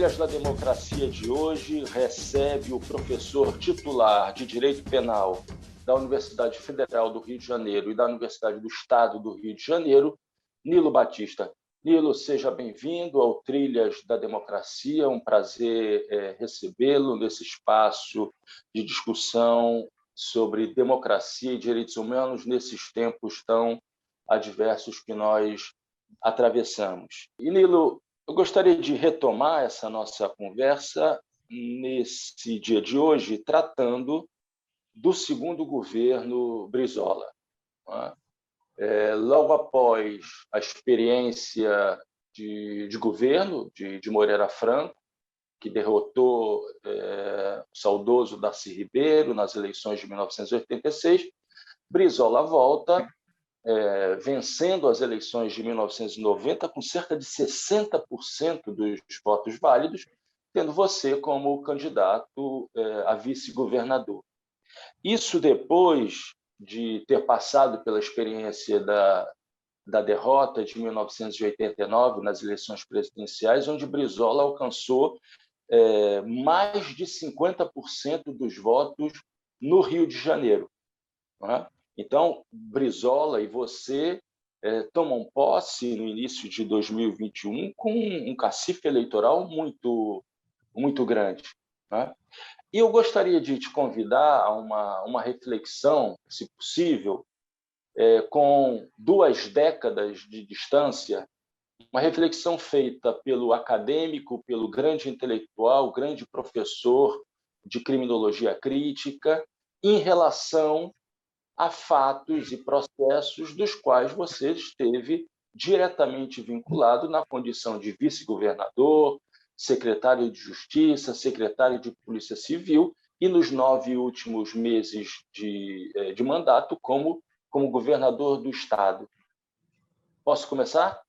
Trilhas da Democracia de hoje recebe o professor titular de Direito Penal da Universidade Federal do Rio de Janeiro e da Universidade do Estado do Rio de Janeiro, Nilo Batista. Nilo, seja bem-vindo ao Trilhas da Democracia, é um prazer recebê-lo nesse espaço de discussão sobre democracia e direitos humanos nesses tempos tão adversos que nós atravessamos. E, Nilo, eu gostaria de retomar essa nossa conversa nesse dia de hoje, tratando do segundo governo Brizola. Logo após a experiência de governo de Moreira Franco, que derrotou o saudoso Darcy Ribeiro nas eleições de 1986, Brizola volta, vencendo as eleições de 1990 com cerca de 60% dos votos válidos, tendo você como candidato a vice-governador. Isso depois de ter passado pela experiência da derrota de 1989 nas eleições presidenciais, onde Brizola alcançou mais de 50% dos votos no Rio de Janeiro. Então, Brizola e você tomam posse no início de 2021 com um cacife eleitoral muito, muito grande. E eu gostaria de te convidar a uma reflexão, se possível, com 2 décadas de distância, uma reflexão feita pelo acadêmico, pelo grande intelectual, grande professor de criminologia crítica, em relação a fatos e processos dos quais você esteve diretamente vinculado na condição de vice-governador, secretário de Justiça, secretário de Polícia Civil e, nos 9 últimos meses de mandato, como governador do Estado. Posso começar?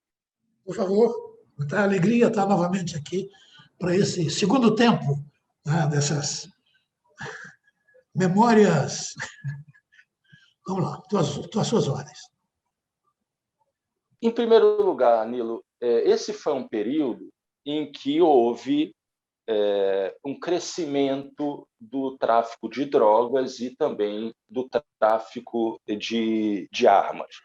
Por favor. Muita alegria estar novamente aqui para esse segundo tempo, dessas memórias. Vamos lá, estou às suas ordens. Em primeiro lugar, Nilo, esse foi um período em que houve um crescimento do tráfico de drogas e também do tráfico de armas.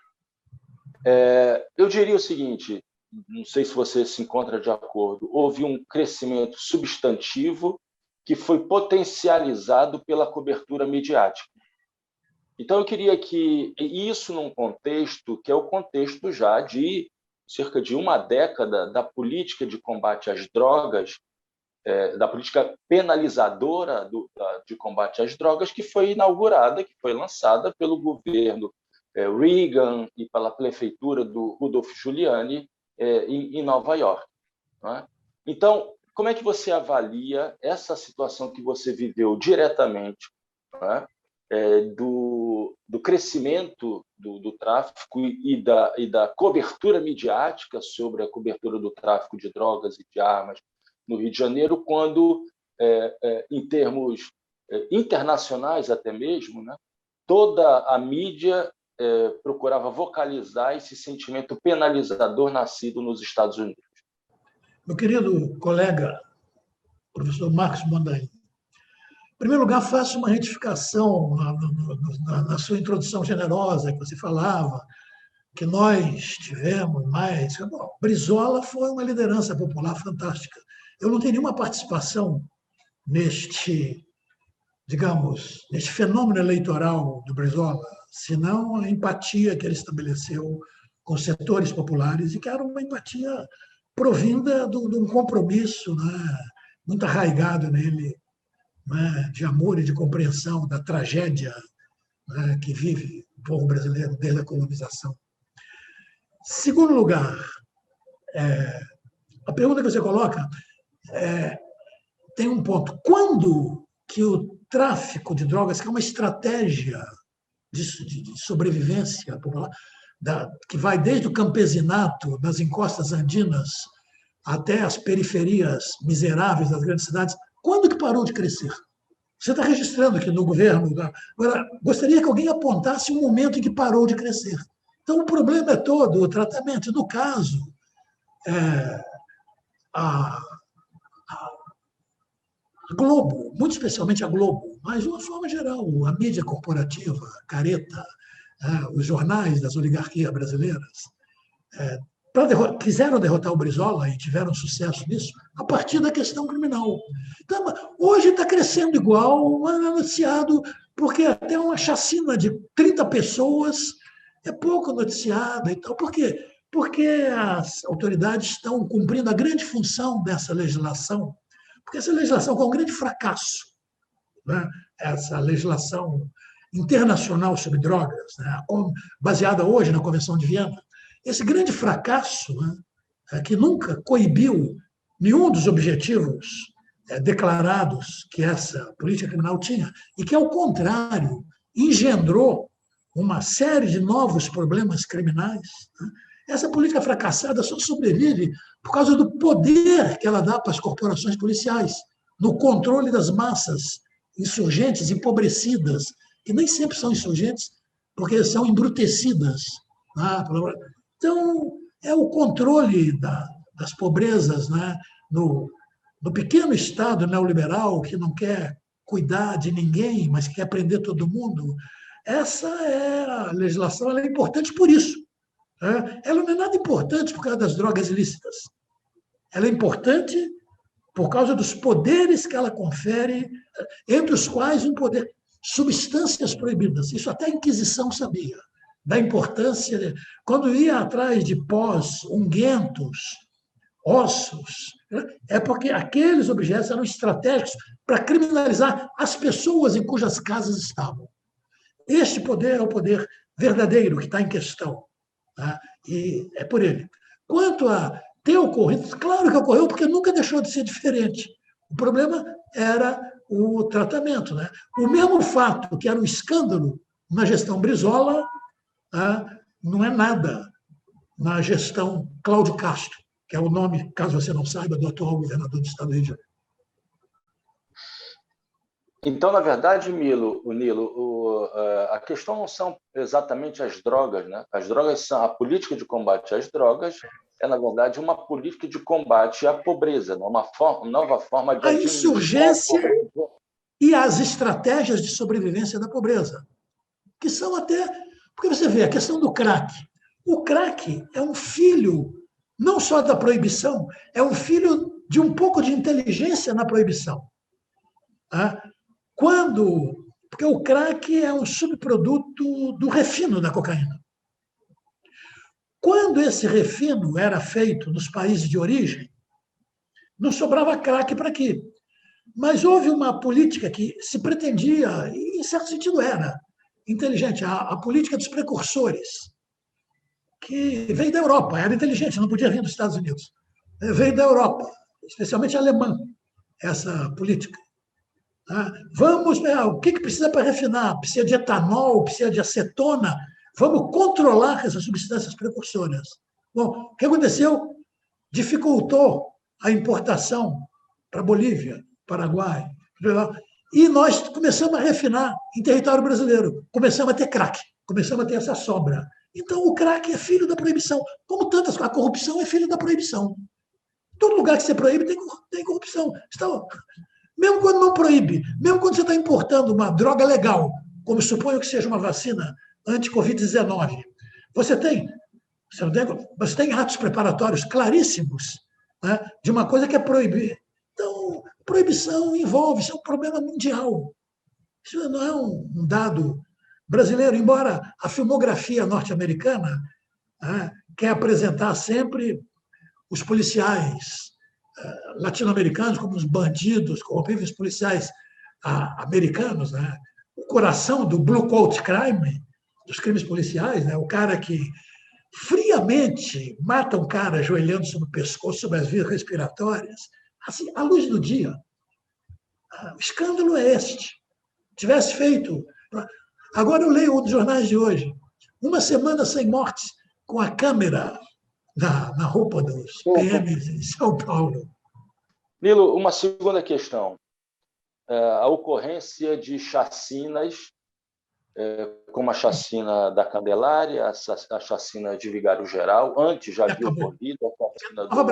Eu diria o seguinte, não sei se você se encontra de acordo, houve um crescimento substantivo que foi potencializado pela cobertura midiática. Então, eu queria que isso num contexto que é o contexto já de cerca de uma década da política de combate às drogas, da política penalizadora de combate às drogas, que foi inaugurada, que foi lançada pelo governo Reagan e pela prefeitura do Rudolph Giuliani em Nova York. Então, como é que você avalia essa situação que você viveu diretamente, do crescimento do tráfico e da cobertura midiática sobre a cobertura do tráfico de drogas e de armas no Rio de Janeiro, quando, em termos internacionais até mesmo, toda a mídia procurava vocalizar esse sentimento penalizador nascido nos Estados Unidos? Meu querido colega, professor Marcos Mondain, em primeiro lugar, faço uma retificação na sua introdução generosa que você falava, que nós tivemos mais. Bom, Brizola foi uma liderança popular fantástica. Eu não tenho nenhuma participação neste fenômeno eleitoral do Brizola, senão a empatia que ele estabeleceu com setores populares, e que era uma empatia provinda de um compromisso muito arraigado nele, de amor e de compreensão da tragédia que vive o povo brasileiro desde a colonização. Segundo lugar, a pergunta que você coloca tem um ponto. Quando que o tráfico de drogas, que é uma estratégia de sobrevivência popular, que vai desde o campesinato, das encostas andinas, até as periferias miseráveis das grandes cidades, quando que parou de crescer? Você está registrando aqui no governo. Agora, gostaria que alguém apontasse um momento em que parou de crescer. Então, o problema é todo o tratamento. No caso, a Globo, muito especialmente a Globo, mas de uma forma geral, a mídia corporativa, a careta, os jornais das oligarquias brasileiras, quiseram derrotar o Brizola e tiveram sucesso nisso a partir da questão criminal. Então, hoje está crescendo igual, anunciado, porque até uma chacina de 30 pessoas é pouco noticiada e tal. Por quê? Porque as autoridades estão cumprindo a grande função dessa legislação, porque essa legislação foi um grande fracasso, né? Essa legislação internacional sobre drogas, né? Baseada hoje na Convenção de Viena. Esse grande fracasso, né, que nunca coibiu nenhum dos objetivos declarados que essa política criminal tinha, e que, ao contrário, engendrou uma série de novos problemas criminais. Né? Essa política fracassada só sobrevive por causa do poder que ela dá para as corporações policiais, no controle das massas insurgentes, empobrecidas, que nem sempre são insurgentes, porque são embrutecidas. Então, é o controle das pobrezas, né? no pequeno Estado neoliberal que não quer cuidar de ninguém, mas quer prender todo mundo. Essa é a legislação, ela é importante por isso. Né? Ela não é nada importante por causa das drogas ilícitas. Ela é importante por causa dos poderes que ela confere, entre os quais um poder, substâncias proibidas. Isso até a Inquisição sabia, da importância. Quando ia atrás de pós, unguentos, ossos, é porque aqueles objetos eram estratégicos para criminalizar as pessoas em cujas casas estavam. Este poder é o poder verdadeiro que está em questão. Tá? E é por ele. Quanto a ter ocorrido, claro que ocorreu, porque nunca deixou de ser diferente. O problema era o tratamento. Né? O mesmo fato que era um escândalo na gestão Brizola, não é nada na gestão Cláudio Castro, que é o nome, caso você não saiba, do atual governador do estado do Rio de Janeiro. Então, na verdade, Nilo, a questão não são exatamente as drogas, né? As drogas são a política de combate às drogas é, na verdade, uma política de combate à pobreza, uma nova forma de a insurgência e as estratégias de sobrevivência da pobreza, que são até... Porque você vê a questão do crack. O crack é um filho não só da proibição, é um filho de um pouco de inteligência na proibição. Porque o crack é um subproduto do refino da cocaína. Quando esse refino era feito nos países de origem, não sobrava crack para aqui. Mas houve uma política que se pretendia, e em certo sentido era, inteligente, a política dos precursores, que veio da Europa, era inteligente, não podia vir dos Estados Unidos. Veio da Europa, especialmente alemã, essa política. Vamos, o que precisa para refinar? Precisa de etanol, precisa de acetona. Vamos controlar essas substâncias precursoras. Bom, o que aconteceu? Dificultou a importação para Bolívia, Paraguai, e nós começamos a refinar em território brasileiro. Começamos a ter crack, começamos a ter essa sobra. Então, o crack é filho da proibição. Como tantas, a corrupção é filho da proibição. Todo lugar que você proíbe tem corrupção. Mesmo quando não proíbe, mesmo quando você está importando uma droga legal, como suponho que seja uma vacina anti-Covid-19, você tem atos preparatórios claríssimos, né, de uma coisa que é proibir. Então, proibição envolve, isso é um problema mundial. Isso não é um dado brasileiro, embora a filmografia norte-americana quer apresentar sempre os policiais latino-americanos como os bandidos, corrompíveis policiais americanos, né? O coração do blue coat crime, dos crimes policiais, né? O cara que friamente mata um cara ajoelhando sobre o pescoço, sobre as vias respiratórias, assim, à luz do dia. O escândalo é este. Tivesse feito... Agora eu leio um dos jornais de hoje. Uma semana sem mortes, com a câmera na roupa dos PMs em São Paulo. Nilo, uma segunda questão. A ocorrência de chacinas, como a chacina da Candelária, a chacina de Vigário Geral, antes já havia ocorrido a chacina Nova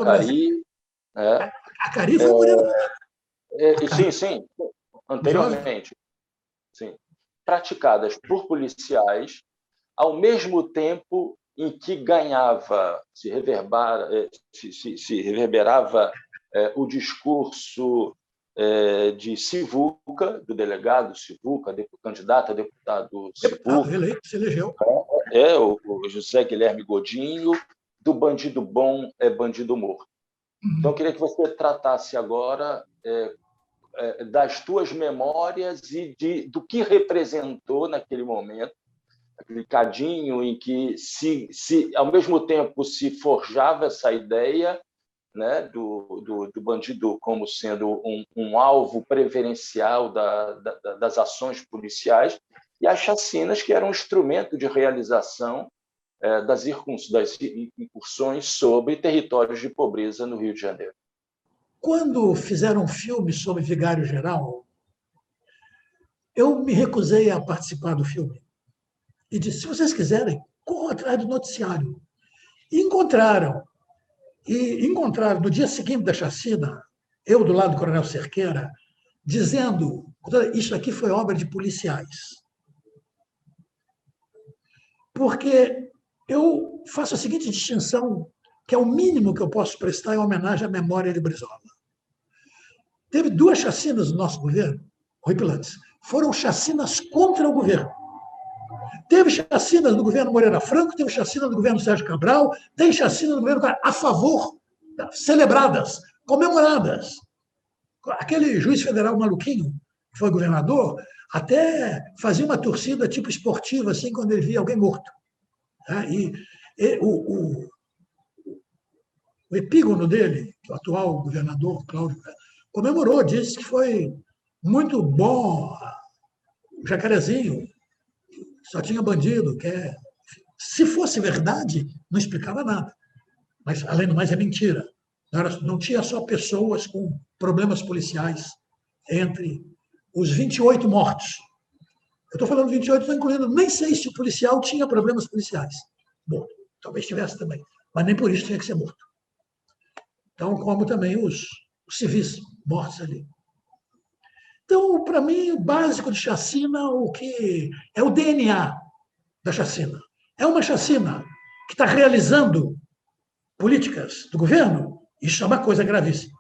Brasília, É, A Cari foi Moreira. sim, anteriormente, sim, praticadas por policiais, ao mesmo tempo em que ganhava, se reverberava o discurso de Sivuca, do delegado Sivuca, candidato a deputado Deputado Sivuca, eleito, se elegeu. o José Guilherme Godinho, do bandido bom é bandido morto. Então, eu queria que você tratasse agora das tuas memórias e do que representou naquele momento, aquele cadinho em que, ao mesmo tempo, se forjava essa ideia, né, do bandido como sendo um alvo preferencial das ações policiais, e as chacinas, que eram um instrumento de realização das incursões sobre territórios de pobreza no Rio de Janeiro. Quando fizeram um filme sobre Vigário-Geral, eu me recusei a participar do filme. E disse, se vocês quiserem, corram atrás do noticiário. E encontraram. E encontraram, no dia seguinte da chacina, eu do lado do Coronel Cerqueira, dizendo, isso aqui foi obra de policiais. Porque eu faço a seguinte distinção, que é o mínimo que eu posso prestar em homenagem à memória de Brizola. Teve 2 chacinas no nosso governo, horripilantes. Foram chacinas contra o governo. Teve chacinas no governo Moreira Franco, teve chacina no governo Sérgio Cabral, tem chacina no governo a favor, celebradas, comemoradas. Aquele juiz federal maluquinho, que foi governador, até fazia uma torcida tipo esportiva, assim, quando ele via alguém morto. O epígono dele, o atual governador, Cláudio, comemorou, disse que foi muito bom, o Jacarezinho, só tinha bandido. Se fosse verdade, não explicava nada. Mas, além do mais, é mentira. Não tinha só pessoas com problemas policiais entre os 28 mortos. Eu estou falando 28, estou incluindo, nem sei se o policial tinha problemas policiais. Bom, talvez tivesse também, mas nem por isso tinha que ser morto. Então, como também os civis mortos ali. Então, para mim, o básico de chacina, o que é o DNA da chacina. É uma chacina que está realizando políticas do governo, isso é uma coisa gravíssima.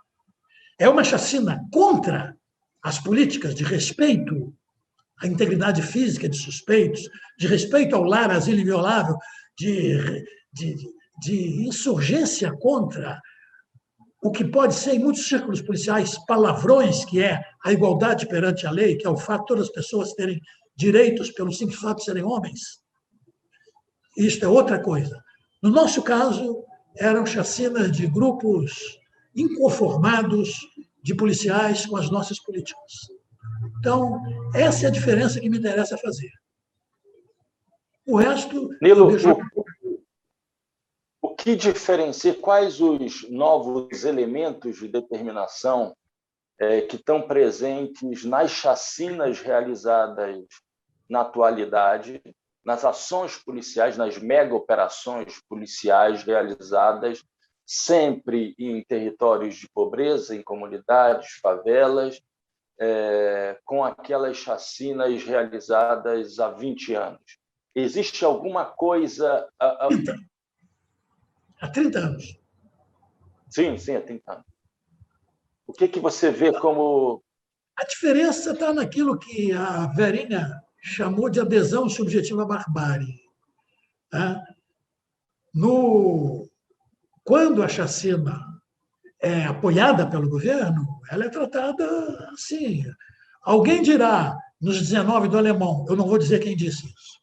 É uma chacina contra as políticas de respeito à integridade física de suspeitos, de respeito ao lar, asilo inviolável, de insurgência contra o que pode ser, em muitos círculos policiais, palavrões, que é a igualdade perante a lei, que é o fato de todas as pessoas terem direitos pelo simples fato de serem homens. Isto é outra coisa. No nosso caso, eram chacinas de grupos inconformados de policiais com as nossas políticas. Então, essa é a diferença que me interessa fazer. O resto... Nilo, o que diferencia, quais os novos elementos de determinação que estão presentes nas chacinas realizadas na atualidade, nas ações policiais, nas mega-operações policiais realizadas sempre em territórios de pobreza, em comunidades, favelas, com aquelas chacinas realizadas há 20 anos? Existe alguma coisa... Há 30 anos. Sim, há 30 anos. O que você vê como... A diferença está naquilo que a Verinha chamou de adesão subjetiva à barbárie. Quando a chacina é apoiada pelo governo, ela é tratada assim. Alguém dirá, nos 19 do Alemão, eu não vou dizer quem disse isso,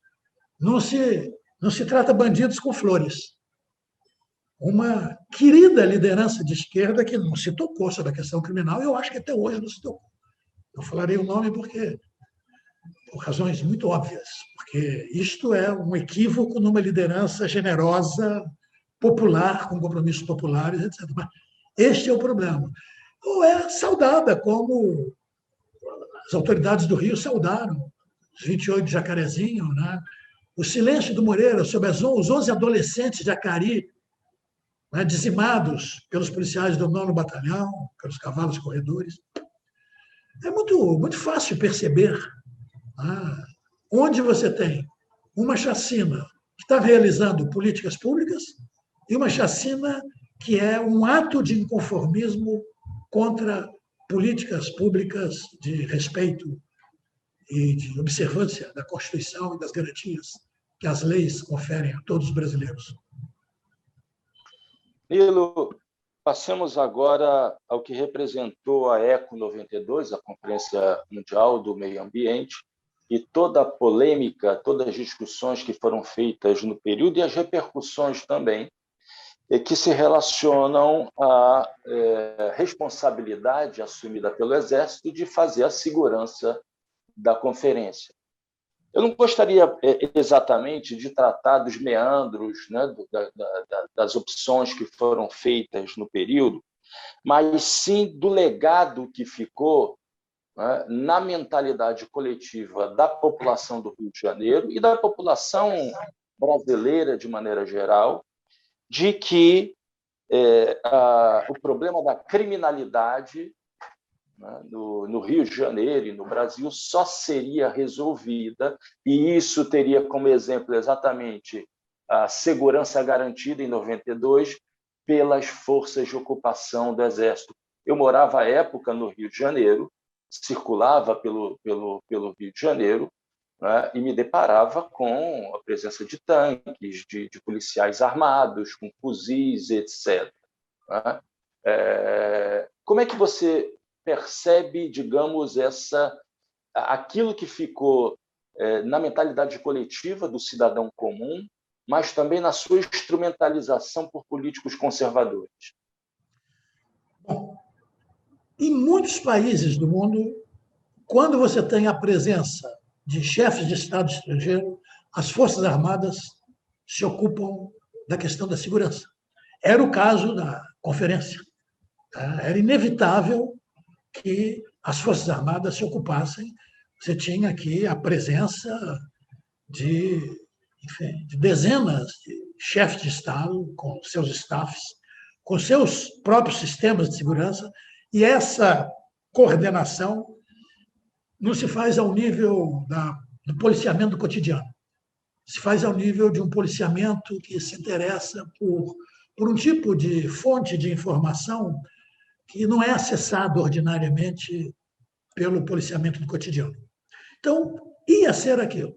não se trata bandidos com flores. Uma querida liderança de esquerda que não se tocou sobre a questão criminal, e eu acho que até hoje não se tocou. Eu falarei o nome por razões muito óbvias, porque isto é um equívoco numa liderança generosa, popular, com compromissos populares, etc. Mas este é o problema. Ou é saudada, como as autoridades do Rio saudaram, os 28 de Jacarezinho, né? O silêncio do Moreira sobre os 11 adolescentes de Acari, né, dizimados pelos policiais do 9º Batalhão, pelos cavalos corredores. É muito fácil perceber, né, onde você tem uma chacina que está realizando políticas públicas e uma chacina que é um ato de inconformismo contra políticas públicas de respeito e de observância da Constituição e das garantias que as leis conferem a todos os brasileiros. Nilo, passemos agora ao que representou a ECO 92, a Conferência Mundial do Meio Ambiente, e toda a polêmica, todas as discussões que foram feitas no período e as repercussões também, que se relacionam à responsabilidade assumida pelo Exército de fazer a segurança da conferência. Eu não gostaria exatamente de tratar dos meandros, né, das opções que foram feitas no período, mas sim do legado que ficou, né, na mentalidade coletiva da população do Rio de Janeiro e da população brasileira de maneira geral, de que o problema da criminalidade, né, no Rio de Janeiro e no Brasil só seria resolvida, e isso teria como exemplo exatamente a segurança garantida em 92 pelas forças de ocupação do Exército. Eu morava à época no Rio de Janeiro, circulava pelo Rio de Janeiro, né, e me deparava com a presença de tanques, de policiais armados, com fuzis, etc. Né? Como é que você percebe, digamos, aquilo que ficou na mentalidade coletiva do cidadão comum, mas também na sua instrumentalização por políticos conservadores? Bom, em muitos países do mundo, quando você tem a presença de chefes de Estado estrangeiro, as Forças Armadas se ocupam da questão da segurança. Era o caso da conferência. Era inevitável que as Forças Armadas se ocupassem. Você tinha aqui a presença de dezenas de chefes de Estado com seus staffs, com seus próprios sistemas de segurança, e essa coordenação não se faz ao nível do policiamento do cotidiano. Se faz ao nível de um policiamento que se interessa por um tipo de fonte de informação que não é acessado ordinariamente pelo policiamento do cotidiano. Então, ia ser aquilo.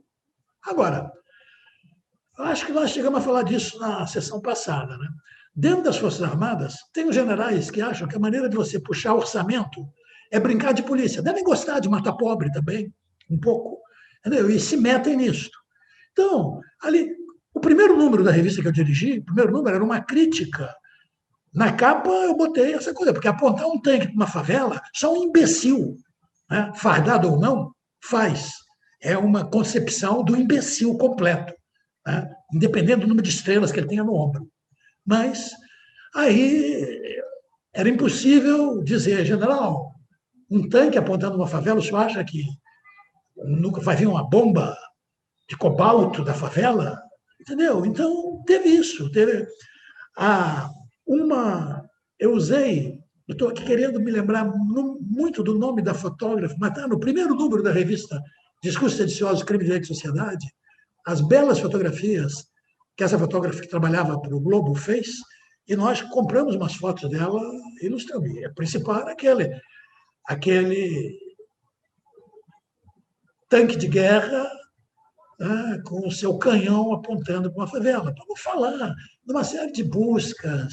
Agora, eu acho que nós chegamos a falar disso na sessão passada, né? Dentro das Forças Armadas, tem os generais que acham que a maneira de você puxar orçamento é brincar de polícia. Devem gostar de matar pobre também, um pouco, entendeu? E se metem nisso. Então, ali, o primeiro número da revista que eu dirigi, o primeiro número era uma crítica. Na capa eu botei essa coisa, porque apontar um tanque para uma favela, só um imbecil, né, fardado ou não, faz. É uma concepção do imbecil completo, né, independente do número de estrelas que ele tenha no ombro. Mas aí era impossível dizer, general, um tanque apontando uma favela, o senhor acha que vai vir uma bomba de cobalto da favela? Entendeu? Então, teve isso. Eu usei, eu estou aqui querendo me lembrar muito do nome da fotógrafa, mas está no primeiro número da revista Discursos Sediciosos, Crime, Direito e Sociedade, as belas fotografias que essa fotógrafa que trabalhava para o Globo fez, e nós compramos umas fotos dela ilustrando. E a principal era aquele tanque de guerra, né, com o seu canhão apontando para uma favela. Vamos falar de uma série de buscas.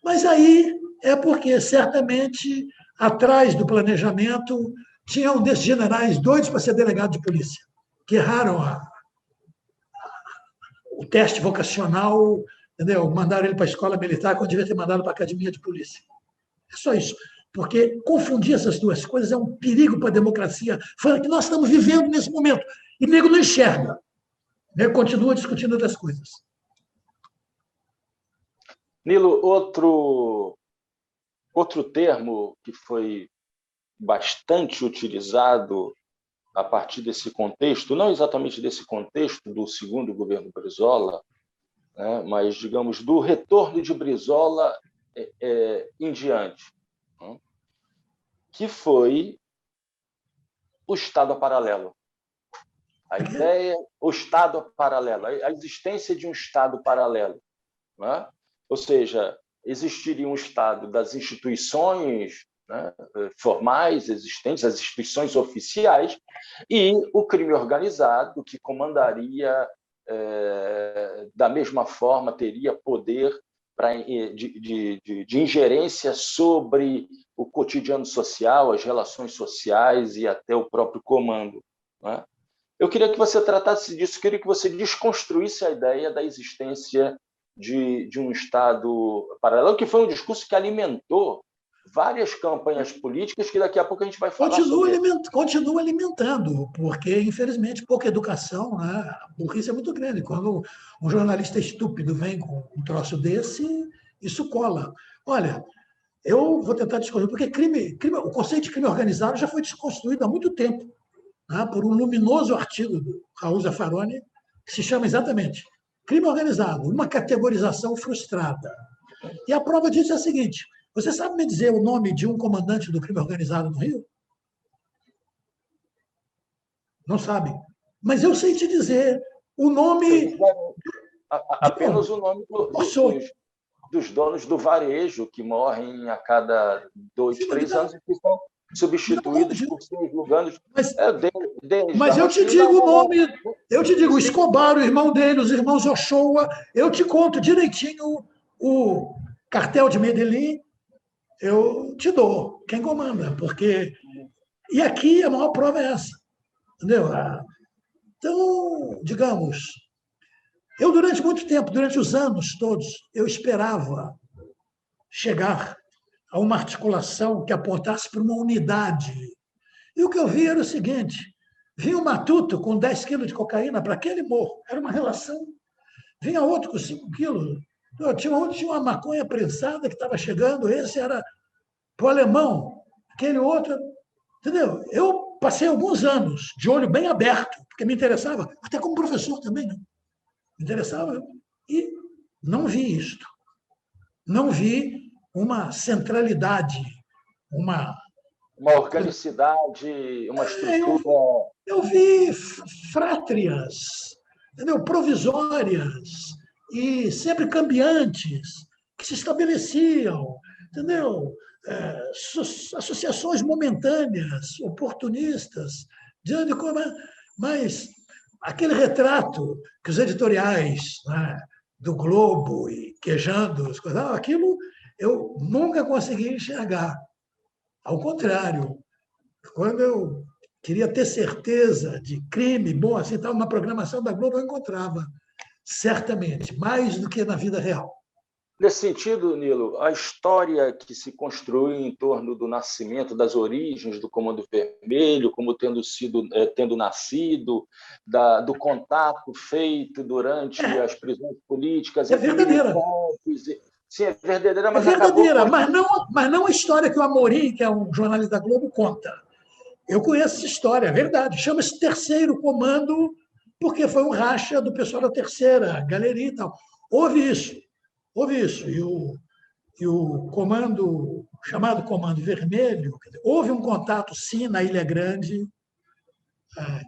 Mas aí é porque, certamente, atrás do planejamento, tinha um desses generais doidos para ser delegado de polícia, que erraram o teste vocacional, entendeu? Mandaram ele para a escola militar quando devia ter mandado para a academia de polícia. É só isso. Porque confundir essas duas coisas é um perigo para a democracia, falando que nós estamos vivendo nesse momento. E o nego não enxerga. O nego continua discutindo outras coisas. Nilo, outro termo que foi bastante utilizado a partir desse contexto, não exatamente desse contexto do segundo governo Brizola, né? Mas, digamos, do retorno de Brizola em diante, né? Que foi o Estado paralelo. A ideia, o Estado paralelo, a existência de um Estado paralelo, né? Ou seja, existiria um Estado das instituições, né, formais existentes, as instituições oficiais, e o crime organizado, que comandaria, da mesma forma, teria poder de ingerência sobre o cotidiano social, as relações sociais e até o próprio comando, né? Eu queria que você tratasse disso, queria que você desconstruísse a ideia da existência de um Estado paralelo, que foi um discurso que alimentou várias campanhas políticas, que daqui a pouco a gente vai falar sobre. Continua alimentando, porque, infelizmente, pouca educação, né? A burrice é muito grande. Quando um jornalista estúpido vem com um troço desse, isso cola. Olha, eu vou tentar descobrir, porque o conceito de crime organizado já foi desconstruído há muito tempo, né, por um luminoso artigo do Raul Zaffaroni, que se chama exatamente Crime Organizado, uma categorização frustrada. E a prova disso é a seguinte: você sabe me dizer o nome de um comandante do crime organizado no Rio? Não sabe. Mas eu sei te dizer o nome. Apenas o nome dos donos do varejo, que morrem a cada 2, 3 anos e que são substituídos por seus lugares. Mas eu te digo o nome, eu te digo o Escobar, o irmão dele, os irmãos Ochoa, eu te conto direitinho o cartel de Medellín, eu te dou quem comanda, porque... E aqui a maior prova é essa, entendeu? Então, digamos, eu durante muito tempo, durante os anos todos, eu esperava chegar a uma articulação que apontasse para uma unidade. E o que eu vi era o seguinte: vinha um matuto com 10 quilos de cocaína para aquele morro, era uma relação. Vinha outro com 5 quilos. Tinha uma maconha prensada que estava chegando, esse era para o alemão, aquele outro. Entendeu? Eu passei alguns anos de olho bem aberto, porque me interessava, até como professor também, né? Me interessava, e não vi isto. Não vi uma centralidade, uma organicidade, uma estrutura. Eu vi frátrias, entendeu? Provisórias e sempre cambiantes, que se estabeleciam, entendeu? Associações momentâneas, oportunistas, diante de como. Mas aquele retrato que os editoriais, né, do Globo e quejando as coisas, aquilo eu nunca consegui enxergar. Ao contrário, quando eu queria ter certeza de crime, bom, assim, estava na programação da Globo, eu encontrava, certamente, mais do que na vida real. Nesse sentido, Nilo, a história que se construiu em torno do nascimento, das origens do Comando Vermelho, como tendo nascido, do contato feito durante as prisões políticas, é verdadeira. Sim, é verdadeira, mas verdadeira, mas não a história que o Amorim, que é um jornalista da Globo, conta. Eu conheço essa história, é verdade. Chama-se Terceiro Comando, porque foi um racha do pessoal da Terceira, galeria e tal. Houve isso. E o comando, chamado Comando Vermelho, houve um contato, sim, na Ilha Grande,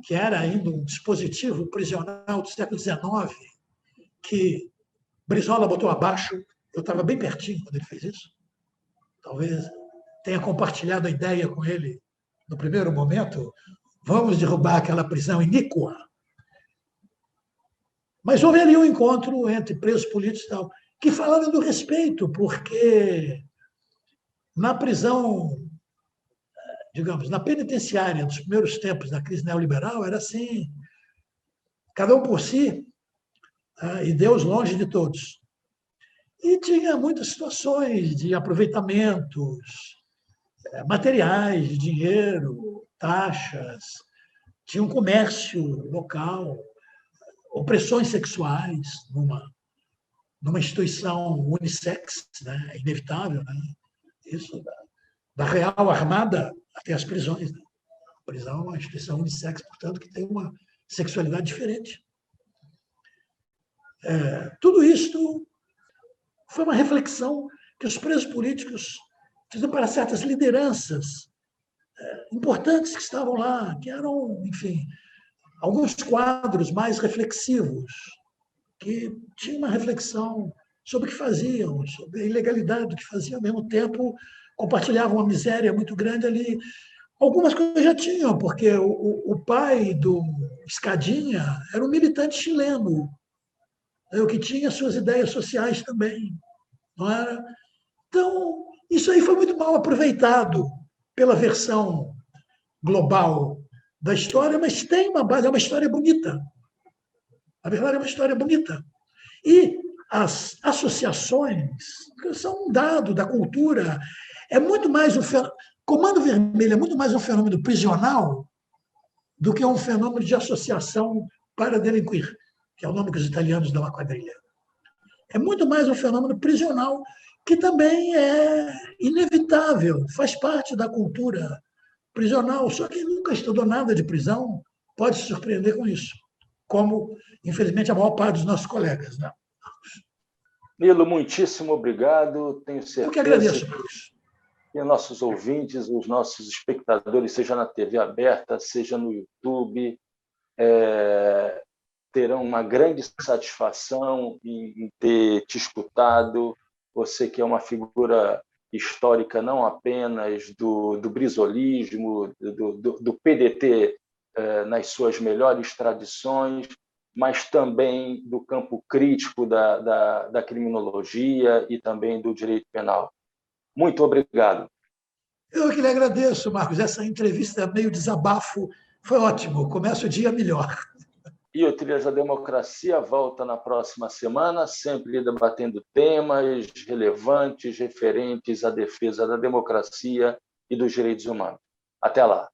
que era ainda um dispositivo prisional do século XIX, que Brizola botou abaixo. Eu estava bem pertinho quando ele fez isso. Talvez tenha compartilhado a ideia com ele no primeiro momento. Vamos derrubar aquela prisão iníqua. Mas houve ali um encontro entre presos políticos e tal, que falaram do respeito, porque na prisão, digamos, na penitenciária dos primeiros tempos da crise neoliberal, era assim, cada um por si, e Deus longe de todos. E tinha muitas situações de aproveitamentos materiais, dinheiro, taxas, tinha um comércio local, opressões sexuais numa instituição unissex, né? É inevitável, né? Isso da Real Armada até as prisões. Né? A prisão é uma instituição unissex, portanto, que tem uma sexualidade diferente. Tudo isto foi uma reflexão que os presos políticos fizeram para certas lideranças importantes que estavam lá, que eram, enfim, alguns quadros mais reflexivos, que tinham uma reflexão sobre o que faziam, sobre a ilegalidade do que faziam, ao mesmo tempo compartilhavam uma miséria muito grande ali. Algumas coisas já tinham, porque o pai do Escadinha era um militante chileno, o que tinha suas ideias sociais também, não era? Então, isso aí foi muito mal aproveitado pela versão global da história, mas tem uma base, é uma história bonita. Na verdade, é uma história bonita. E as associações são um dado da cultura. É muito mais um fenômeno. Comando Vermelho é muito mais um fenômeno prisional do que um fenômeno de associação para delinquir, que é o nome que os italianos dão à quadrilha. É muito mais um fenômeno prisional, que também é inevitável, faz parte da cultura prisional. Só quem nunca estudou nada de prisão pode se surpreender com isso, como, infelizmente, a maior parte dos nossos colegas. Né? Nilo, muitíssimo obrigado. Tenho certeza Eu que agradeço, Marcos. Que nossos ouvintes, os nossos espectadores, seja na TV aberta, seja no YouTube, terão uma grande satisfação em ter te escutado. Você que é uma figura histórica não apenas do brisolismo, do PDT nas suas melhores tradições, mas também do campo crítico da criminologia e também do direito penal. Muito obrigado. Eu que lhe agradeço, Marcos. Essa entrevista meio desabafo foi ótimo. Começa o dia melhor. E o Trilhas da Democracia volta na próxima semana, sempre debatendo temas relevantes, referentes à defesa da democracia e dos direitos humanos. Até lá.